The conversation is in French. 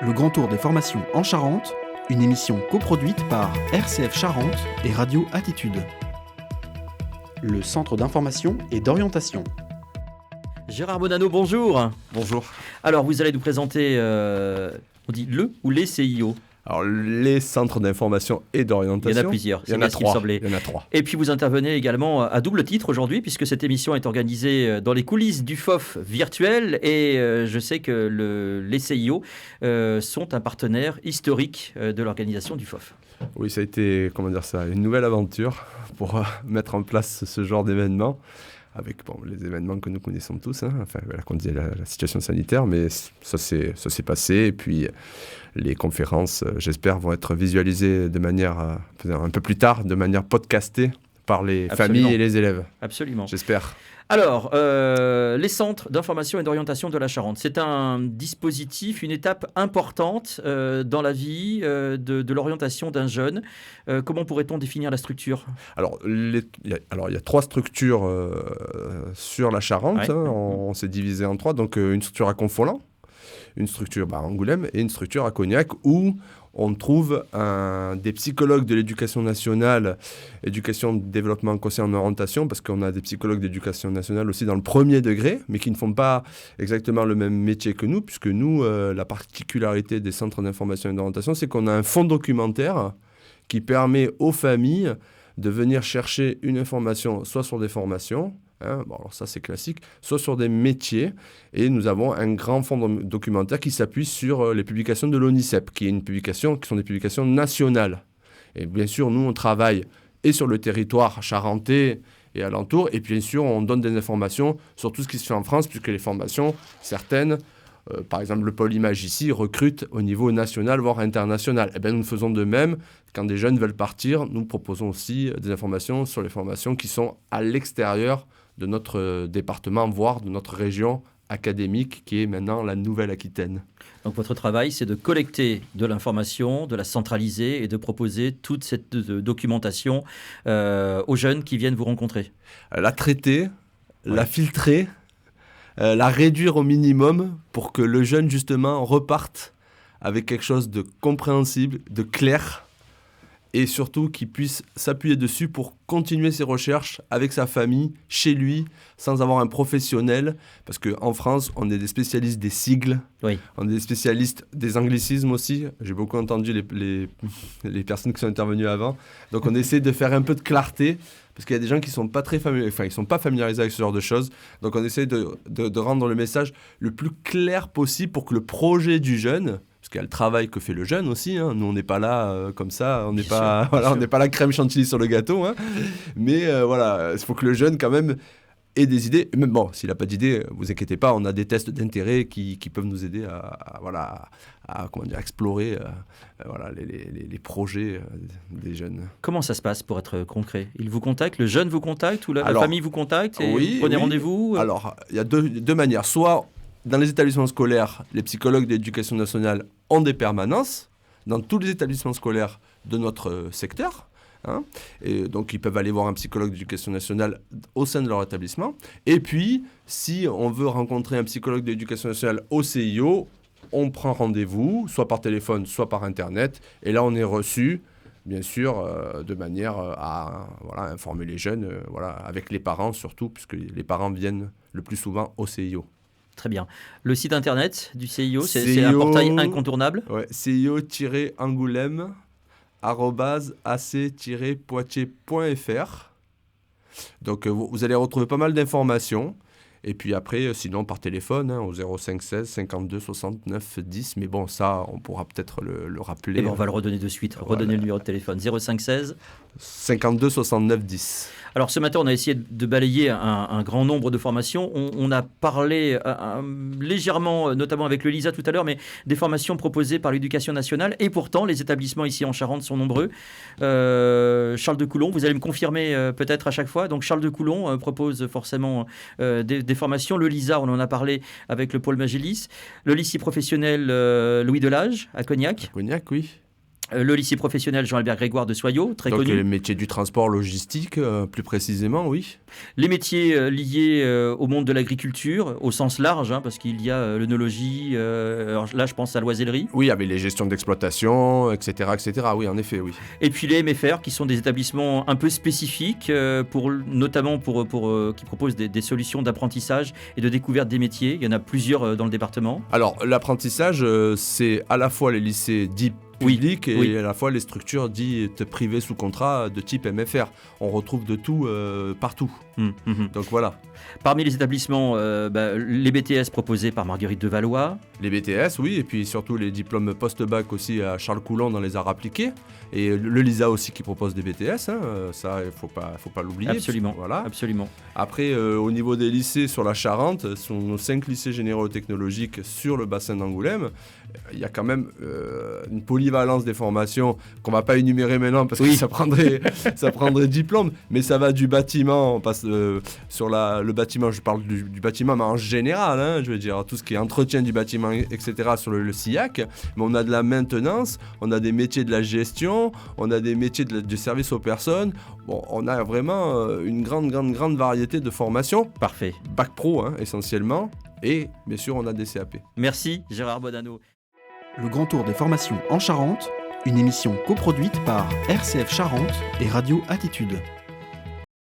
Le Grand Tour des formations en Charente, une émission coproduite par RCF Charente et Radio Attitude. Le Centre d'information et d'orientation. Gérard Bonanno, bonjour. Bonjour. Alors, vous allez nous présenter, on dit le ou les CIO? Alors, les centres d'information et d'orientation. Il y en a plusieurs, Il y en a trois. Et puis, vous intervenez également à double titre aujourd'hui, puisque cette émission est organisée dans les coulisses du FOF virtuel. Et je sais que les CIO sont un partenaire historique de l'organisation du FOF. Oui, ça a été, une nouvelle aventure pour mettre en place ce genre d'événement. Avec les événements que nous connaissons tous, la situation sanitaire, mais ça s'est passé. Et puis, les conférences, j'espère, vont être visualisées de manière, un peu plus tard, de manière podcastée par les familles et les élèves. Absolument. J'espère. Alors, les centres d'information et d'orientation de la Charente, c'est un dispositif, une étape importante dans la vie de l'orientation d'un jeune. Comment pourrait-on définir la structure ? Alors, il y a trois structures sur la Charente. Ouais. On s'est divisé en trois. Donc, une structure à Confolens, une structure à Angoulême et une structure à Cognac où on trouve des psychologues de l'éducation nationale, éducation, développement, conseil en orientation, parce qu'on a des psychologues d'éducation nationale aussi dans le premier degré, mais qui ne font pas exactement le même métier que nous, puisque nous, la particularité des centres d'information et d'orientation, c'est qu'on a un fonds documentaire qui permet aux familles de venir chercher une information, soit sur des formations, alors ça c'est classique, soit sur des métiers, et nous avons un grand fonds documentaire qui s'appuie sur les publications de l'ONICEP, qui sont des publications nationales. Et bien sûr, nous on travaille et sur le territoire charentais et alentour, et bien sûr on donne des informations sur tout ce qui se fait en France, puisque les formations, certaines, par exemple le pôle image ici, recrutent au niveau national, voire international. Et bien nous faisons de même, quand des jeunes veulent partir, nous proposons aussi des informations sur les formations qui sont à l'extérieur de notre département, voire de notre région académique, qui est maintenant la Nouvelle-Aquitaine. Donc votre travail, c'est de collecter de l'information, de la centraliser et de proposer toute cette documentation aux jeunes qui viennent vous rencontrer. La traiter, la filtrer, la réduire au minimum pour que le jeune, justement, reparte avec quelque chose de compréhensible, de clair, et surtout qu'il puisse s'appuyer dessus pour continuer ses recherches avec sa famille, chez lui, sans avoir un professionnel. Parce qu'en France, on est des spécialistes des sigles, on est des spécialistes des anglicismes aussi. J'ai beaucoup entendu les personnes qui sont intervenues avant. Donc on essaie de faire un peu de clarté, parce qu'il y a des gens qui ne sont pas ils sont pas familiarisés avec ce genre de choses. Donc on essaie de rendre le message le plus clair possible pour que le projet du jeune, parce qu'il y a le travail que fait le jeune aussi, nous on n'est pas là comme ça, on n'est pas la crème chantilly sur le gâteau, mais il faut que le jeune quand même ait des idées. Même s'il n'a pas d'idées, vous inquiétez pas, on a des tests d'intérêt qui peuvent nous aider à explorer les projets des jeunes. Comment ça se passe pour être concret ? Il vous contacte, le jeune vous contacte ou la famille vous contacte et vous prenez rendez-vous ? Alors, il y a deux manières. Soit dans les établissements scolaires, les psychologues d'éducation nationale ont des permanences dans tous les établissements scolaires de notre secteur. Et donc, ils peuvent aller voir un psychologue d'éducation nationale au sein de leur établissement. Et puis, si on veut rencontrer un psychologue d'éducation nationale au CIO, on prend rendez-vous, soit par téléphone, soit par Internet. Et là, on est reçu, bien sûr, de manière à informer les jeunes, avec les parents surtout, puisque les parents viennent le plus souvent au CIO. Très bien. Le site internet du CIO, c'est un portail incontournable. CIO-angoulême@ac-poitiers.fr. Donc vous allez retrouver pas mal d'informations. Et puis après, sinon par téléphone, au 05 16 52 69 10. Mais bon, ça, on pourra peut-être le rappeler. On va le redonner de suite. Redonner le numéro de téléphone. 05 16 52 69 10. Alors ce matin, on a essayé de balayer un grand nombre de formations. On a parlé légèrement, notamment avec le LISA tout à l'heure, mais des formations proposées par l'Éducation nationale. Et pourtant, les établissements ici en Charente sont nombreux. Charles de Coulon, vous allez me confirmer peut-être à chaque fois. Donc Charles de Coulon propose forcément des formations. Le LISA, on en a parlé avec le pôle Magélis. Le lycée professionnel Louis Delage à Cognac. Cognac, oui. Le lycée professionnel Jean-Albert Grégoire de Soyaux, très Donc connu. les métiers du transport logistique, plus précisément, oui. Les métiers liés au monde de l'agriculture, au sens large, parce qu'il y a l'œnologie, alors là je pense à l'oisellerie. Oui, avec les gestions d'exploitation, etc., etc. Oui, en effet, oui. Et puis les MFR, qui sont des établissements un peu spécifiques, notamment qui proposent des solutions d'apprentissage et de découverte des métiers. Il y en a plusieurs dans le département. Alors, l'apprentissage, c'est à la fois les lycées dits publics et à la fois les structures dites privées sous contrat de type MFR. On retrouve de tout partout. Donc voilà. Parmi les établissements, les BTS proposés par Marguerite de Valois. Les BTS, oui, et puis surtout les diplômes post-bac aussi à Charles Coulon dans les arts appliqués. Et le LISA aussi qui propose des BTS, ça, il faut pas l'oublier. Absolument, voilà. Absolument. Après, au niveau des lycées sur la Charente, sur nos 5 lycées généraux technologiques sur le bassin d'Angoulême, il y a quand même une polyvalence des formations qu'on ne va pas énumérer maintenant parce que ça prendrait diplôme, mais ça va du bâtiment, on passe sur le bâtiment, je parle du bâtiment, mais en général, je veux dire, tout ce qui est entretien du bâtiment, etc., sur le SIAC, mais on a de la maintenance, on a des métiers de la gestion, on a des métiers du service aux personnes, bon, on a vraiment une grande variété de formations. Parfait. Bac pro, essentiellement, et bien sûr, on a des CAP. Merci Gérard Bodano. Le Grand Tour des formations en Charente, une émission coproduite par RCF Charente et Radio Attitude.